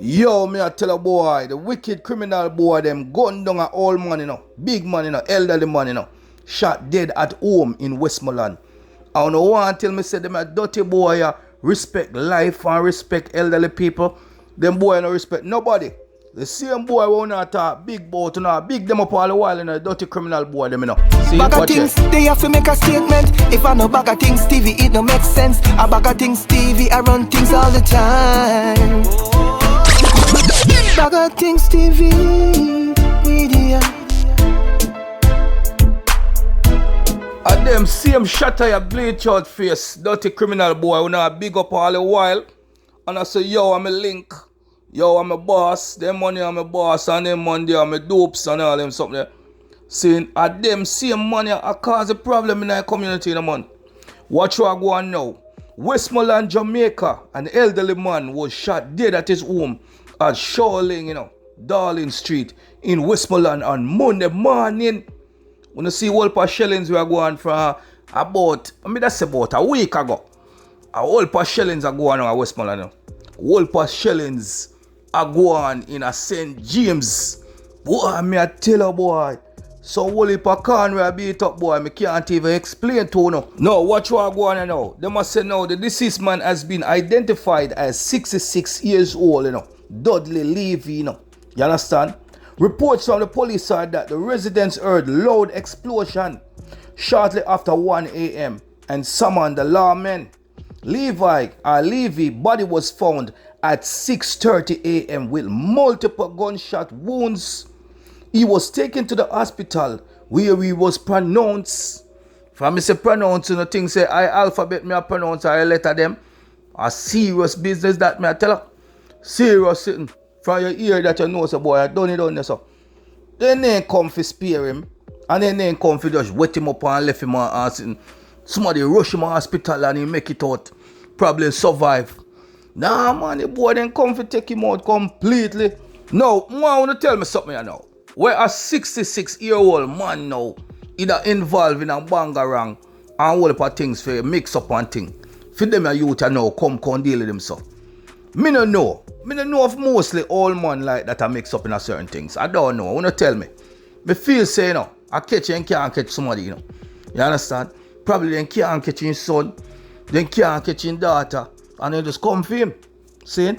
Yo, me I tell a boy, the wicked criminal boy, them gun down a old man, you know, big man, you know, elderly man, you know, shot dead at home in Westmoreland. I don't know why until me say them a dirty boy, respect life and respect elderly people. Them boy no respect nobody. The same boy won't talk big boat, you know, big them up all the while, you know, dirty criminal boy, them, you know. See, BaggaThingz, they have to make a statement. If I know BaggaThingz TV, it no make sense. A BaggaThingz TV, I run things all the time. BaggaThingz TV Media. And them same shatter your bleach out face, dirty criminal boy, when I big up all the while. And I say, yo, I'm a link. Yo, I'm a boss. Them money I'm a boss, and them money I'm a dopes and all them something there. Saying, at them same money I cause a problem in our community in a month. Watch what I go on now. Westmoreland, Jamaica, an elderly man was shot dead at his home at Shoreling, you know, Darling Street in Westmoreland on Monday morning. When you see whole paar shellings we are going from about, that's about a week ago. A whole paar shellings are going on at Westmoreland now. Whole paar shellings are going in a St. James. Boy, me I tell you, boy. So whole heap of corn where I beat up, boy. Me can't even explain to you now. No, watch what I go on now. They must say now the deceased man has been identified as 66 years old, you know. Dudley Levy, you know. You understand? Reports from the police are that the residents heard loud explosion shortly after 1 a.m. and summoned the lawmen. Levy body was found at 6:30 a.m. with multiple gunshot wounds. He was taken to the hospital where he was pronounced. From me say pronounce, you know, things say I alphabet me I pronounce I letter them. A serious business that me I tell her. Serious sitting. From your ear that you know, so boy, I done it on there, so. Then ain't come for spare him. And then ain't come for just wet him up and left him and sitting. Somebody rush him to hospital and he make it out. Probably survive. Nah, man, the boy then come for take him out completely. No, I want to tell me something now. Where a 66-year-old man now, either involved in a bangarang and all of things for mix up and thing. For them a youth now come deal with them so. Me no know. Me don't know of mostly all man like that I mix up in a certain things. I don't know. I want to tell me. Me feel say, you know, I catch you and can't catch somebody, you know. You understand? Probably then can't catch your son, then can't catch your daughter, and then just come for him. See?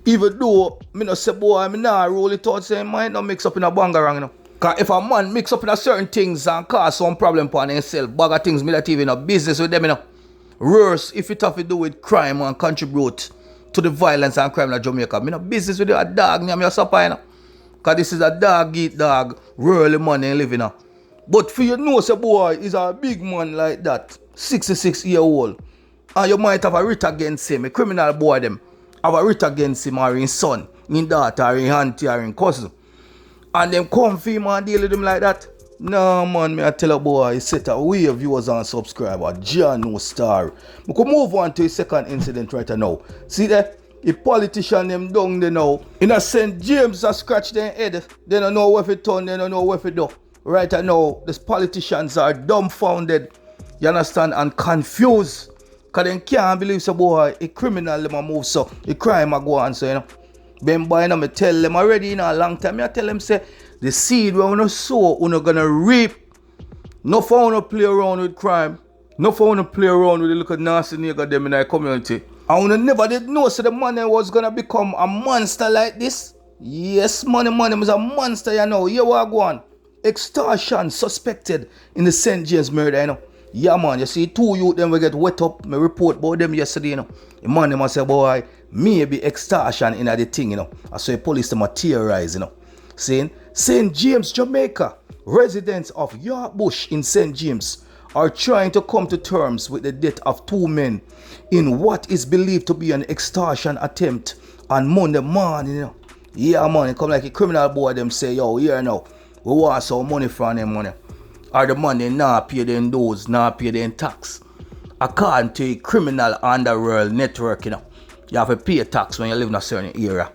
Even though, me no say, boy, me nah roll it out, say, might not mix up in a bangarang, you know. Because if a man mix up in a certain things and cause some problem for himself, BaggaThingz Media TV, no business with them, you know. Worse, if it have to do with crime and contribute to the violence and crime in Jamaica. Me no business with a dog, me a supper, you know. Because this is a dog eat dog, really money living, you know. But for you know, say boy, is a big man like that, 66-year-old. And you might have a writ against him, a criminal boy them. Have a writ against him or his son, his daughter, or his auntie, or his cousin. And them come for him and deal with him like that. No man, me I tell a boy, he set a way of viewers and subscribers. John no star. We could move on to his second incident right now. See that? The politician them down there now. In a St. James a scratch their head. They don't know what it turn, they don't know what it do. Right now, these politicians are dumbfounded. You understand? And confused. Because they can't believe so boy, a criminal them move so. A crime a go on so, you know. Ben boy, I tell them already, you know, a long time. I tell them say, the seed we wanna sow, we're not gonna reap. No for wanna play around with crime. No for wanna play around with the little nasty nigga them in our community. And we never did know so the money was gonna become a monster like this. Yes, money is a monster, you know. Here we are going. Ext0rtion suspected in the St. James murder, you know. Yeah, man, you see, two youth them will get wet up. Me report about them yesterday, you know. The man them say, boy, maybe Ext0rtion in the thing, you know. I saw the police them terrorize, you know. Saying, St. James, Jamaica, residents of Bush in St. James are trying to come to terms with the death of two men in what is believed to be an extortion attempt on Monday morning, you know. Yeah, man, it come like a criminal boy, them say, yo, here now, we want some money from them money. Or the money not pay them dues, not pay them tax. According to a criminal underworld network, you know, you have to pay tax when you live in a certain area.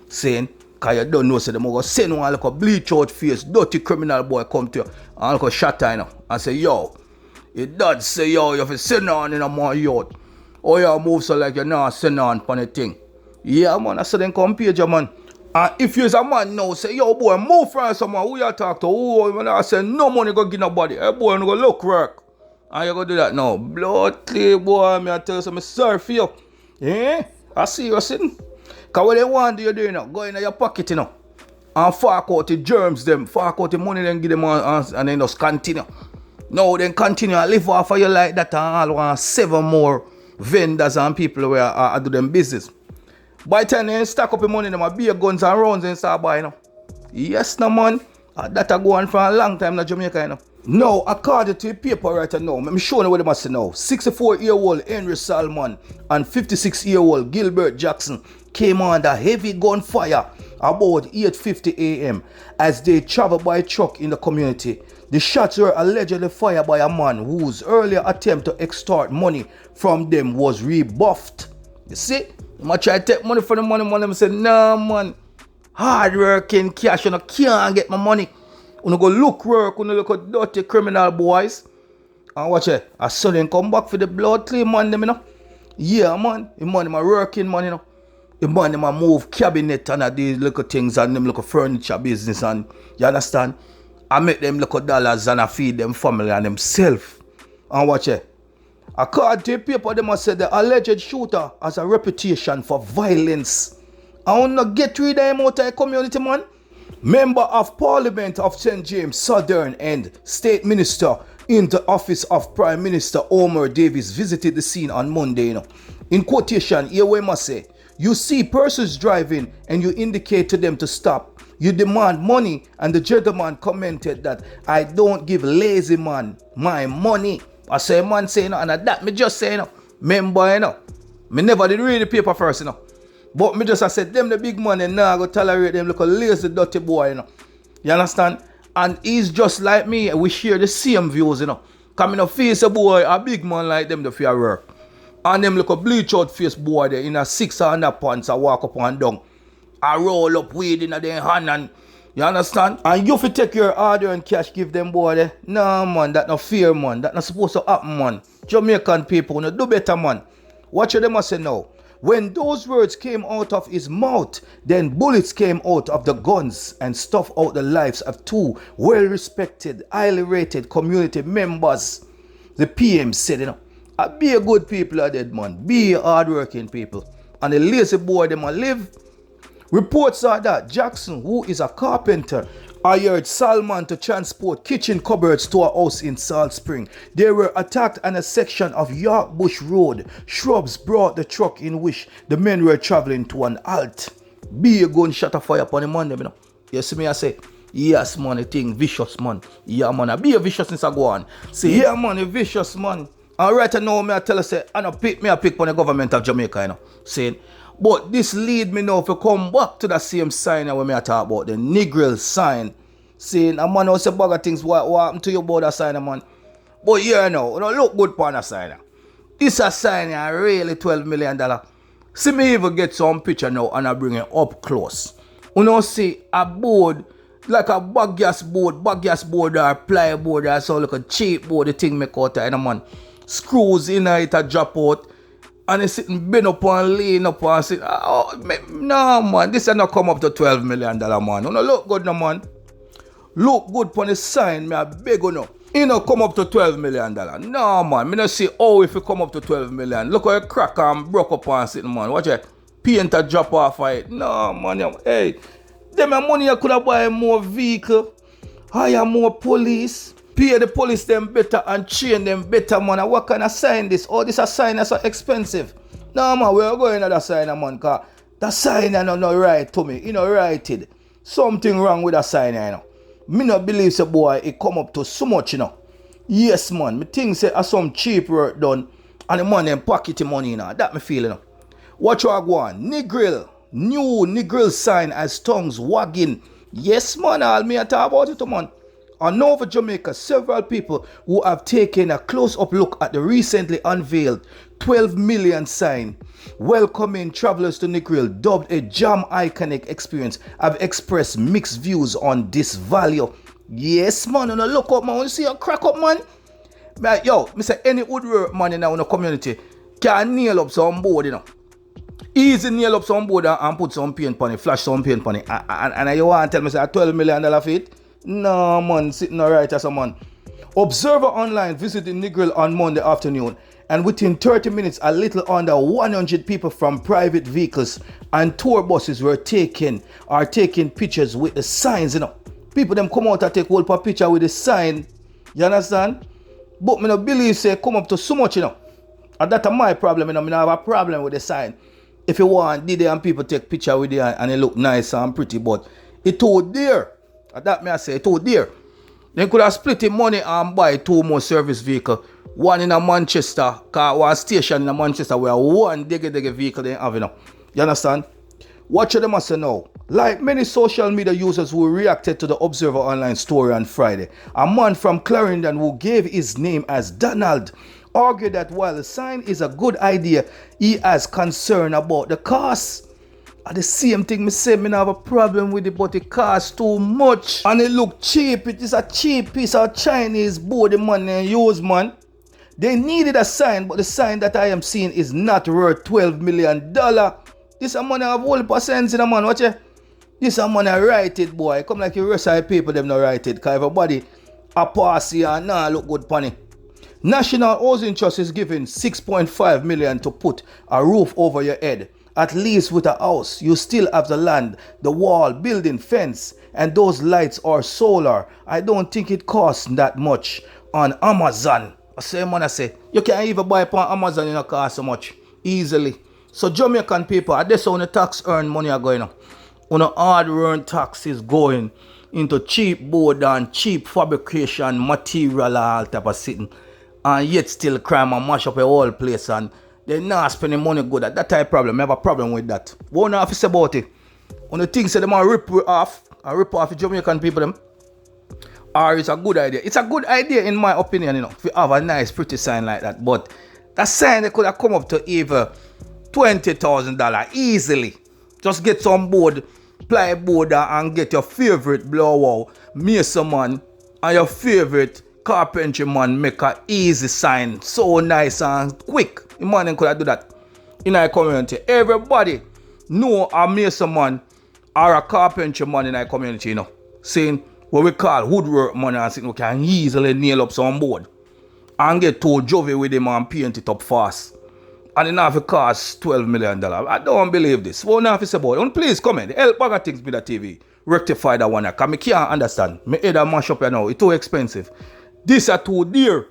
Saying, because you don't know, so they go send one like a bleach out face, dirty criminal boy come to you and like a shot, you know, and say, yo, it does say, yo, you have to send on in a more yacht. Or you move so like you're not send on for the thing. Yeah, man, I said then come page, man. And if you's a man now, say, yo, boy, move from someone, who you talk to? Who, when I say, no money go give nobody. Hey, boy, you go look work. And you go do that now. Blood clay, boy, me I tell you something, sorry for you. Yeah? I see you sitting. Because what they want you do, you know, go in your pocket, you know. And fork out the germs, them. Fork out the money, then give them and then just continue. Now, then continue and live off of you like that and all want 7 more vendors and people where do them business. By the time they stack up the money, them beer guns and rounds and start buying. You know. Yes, no man. That go on for a long time in Jamaica. You know. Now, according to the paper right now, I'm showing you what they must say now. 64-year-old Henry Salmon and 56-year-old Gilbert Jackson came under heavy gunfire about 8:50 a.m. as they traveled by truck in the community. The shots were allegedly fired by a man whose earlier attempt to extort money from them was rebuffed. You see? I try to take money from the money, man. I say, nah, man. Hard working cash, you know, can't get my money. You go look work, you look at dirty criminal boys. And watch it. I saw them come back for the blood clean man, them, you know. Yeah, man. The money, my working man, you know. The money, my move cabinet and these little things and them little furniture business and, you understand? I make them little dollars and I feed them family and themselves. And watch it. According to the paper, they must say the alleged shooter has a reputation for violence. I want to get rid of him out of the community, man. Member of Parliament of St. James, Southern and State Minister in the office of Prime Minister Omar Davies visited the scene on Monday. You know. In quotation, here we must say, you see persons driving and you indicate to them to stop. You demand money and the gentleman commented that I don't give lazy man my money. I say man say, you know, and that me just say, you know, member, you know, me never did read the paper first, you know. But me just I said, them the big money now go tolerate them look a lazy dirty boy, you know. You understand? And he's just like me, we share the same views, you know. Coming up face a boy, a big man like them the fear work. And them look a bleach out face boy there in a 600 pants, I walk up and down. I roll up weed in their hand and you understand? And you fi take your order and cash give them boy there. Nah man, that no fear man. That not supposed to happen man. Jamaican people, no do better man. Watch what they must say now. When those words came out of his mouth, then bullets came out of the guns and stuffed out the lives of 2 well-respected, highly rated community members. The PM said, you know, be a good people are dead man. Be a hard-working people. And the lazy boy them a live. Reports are that Jackson, who is a carpenter, hired Salman to transport kitchen cupboards to a house in Salt Spring. They were attacked on a section of York Bush Road. Shrubs brought the truck in which the men were traveling to an halt. Be a gunshot of fire upon the man, you know. You see me, I say, yes, man, a thing, vicious, man. Yeah, man, I be a vicious since I go on. Say, yeah, man, a vicious, man. And right now, me I tell you, say, I don't pick me, I pick on the government of Jamaica, you know. Saying, but this lead me now to come back to the same sign when I talk about the Negril sign. Saying, a man who say BaggaThingz, what happened to you about that sign, man? But yeah, no, you know, look good upon that sign. This a sign, really $12 million. See me even get some picture now and I bring it up close. You know, see a board, like a bagasse board or plywood or so like a cheap board, the thing make out there, man. Screws in it a drop out. And he's sitting bend up and lean up and sit. Oh, no, man. This is not come up to $12 million, man. You know, look good, no, man. Look good for the sign, me a beg you know. You know, come up to $12 million. No, man. Me not see how if you come up to $12 million. Look how you crack and broke up and sitting, man. Watch it. Paint a drop off of it. No, man. Hey, them money you could have buy more vehicle, hire more police. Pay the police them better and train them better, man. And what kind of sign this? Oh, this a sign that's so expensive. No, man, we're going to that sign, man, because that sign is not right to me. You know, righted. Something wrong with that sign, you know. Me not believe so, boy, it come up to so much, you know. Yes, man. Me think say some cheap work done and the man them pocket money, you know. That me feel, you know. Watch what I go on. Negril. New Negril sign as tongues wagging. Yes, man, all me I talk about it, man. And over Jamaica, several people who have taken a close-up look at the recently unveiled 12 million sign welcoming travelers to Negril, dubbed a jam iconic experience, have expressed mixed views on this value. Yes, man, and look up, man. You see a crack up, man. But, yo, me say any woodwork man in our community can nail up some board, you know. Easy nail up some board and put some paint on it, flash some paint on it. And you want to tell me say $12 million feet? No man, sitting alright as a man. Observer Online visited Negril on Monday afternoon, and within 30 minutes, a little under 100 people from private vehicles and tour buses were taking pictures with the signs, you know. People them come out and take hold of a picture with the sign, you understand? But me no believe say come up to so much, you know. And that's my problem, you know. Me no have a problem with the sign. If you want, did and people take picture with it and it look nice and pretty, but it too dear. And that me I say, it too dear. They could have split the money and buy 2 more service vehicles. One in a Manchester, one station in a Manchester where one diggy vehicle they have, you know. You understand? Watch them must know. Like many social media users who reacted to the Observer Online story on Friday, a man from Clarendon who gave his name as Donald argued that while the sign is a good idea, he has concern about the cost. And the same thing me say, me have a problem with it, but it costs too much. And it look cheap. It is a cheap piece of Chinese board the money use, man. They needed a sign, but the sign that I am seeing is not worth $12 million. This a money have whole percent in a man, watch it. This a money write it, boy. Come like you rest of people them not write it. Because everybody a pass here and now look good funny. National Housing Trust is giving $6.5 million to put a roof over your head. At least with a house, you still have the land, the wall, building, fence, and those lights are solar. I don't think it costs that much on Amazon. I say, you can't even buy it on Amazon, it don't cost so much. Easily. So Jamaican people, that's how the tax earn money are going on. On the hard earned tax is going into cheap board and cheap fabrication material and all type of sitting. And yet still crime and mash up a whole place and they not spending money good. That type of problem. I have a problem with that. What have to say about it? On the things that they might rip off the Jamaican people them. Or it's a good idea. It's a good idea in my opinion, you know, if you have a nice pretty sign like that. But that sign they could have come up to even $20,000 easily. Just get some board, plyboard and get your favorite blowout, mason man and your favorite carpentry man make a easy sign. So nice and quick. The man could have do that in our community. Everybody know a mason man or a carpentry man in our community, you know. Saying what we call woodwork man and saying we can easily nail up some board and get too jovey with him and paint it up fast. And it not cost $12 million. I don't believe this. What now if it's about it? Please comment. Help BaggaThingz Media TV rectify that one. Because I can't understand. My head mash up here now. It's too expensive. This are too dear.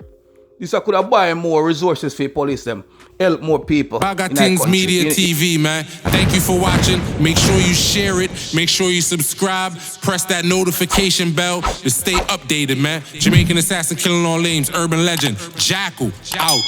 This I could have buy more resources for police them. Help more people. BaggaThingz Media TV, man. Thank you for watching. Make sure you share it. Make sure you subscribe. Press that notification bell to stay updated, man. Jamaican assassin killing all names. Urban legend. Jackal. Out.